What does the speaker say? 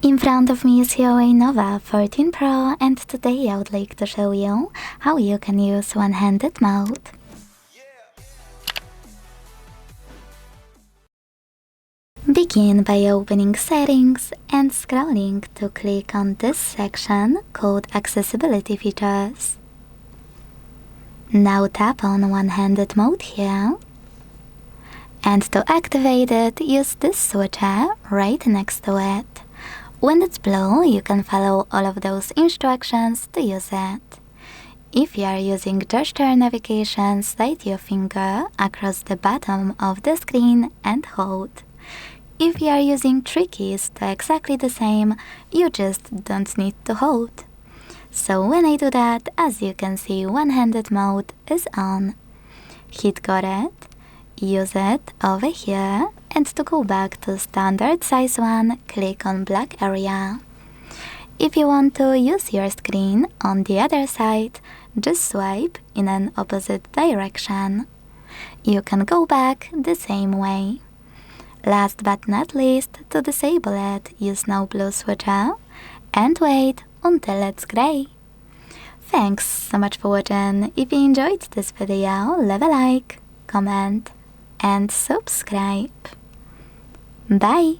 In front of me is HUAWEI Nova 14 Pro, and today I would like to show you how you can use one-handed mode. Begin by opening Settings and scrolling to click on this section called Accessibility Features. Now tap on one-handed mode here. And to activate it, use this switcher right next to it. When it's blue, you can follow all of those instructions to use it. If you are using gesture navigation, slide your finger across the bottom of the screen and hold. If you are using 3 keys, they're exactly the same, you just don't need to hold. So when I do that, as you can see, one-handed mode is on. Hit got it, use it over here, and to go back to standard size 1, click on black area. If you want to use your screen on the other side, just swipe in an opposite direction. You can go back the same way. Last but not least, to disable it, use now blue switcher and wait until it's gray. Thanks so much for watching. If you enjoyed this video, leave a like, comment and subscribe. Bye!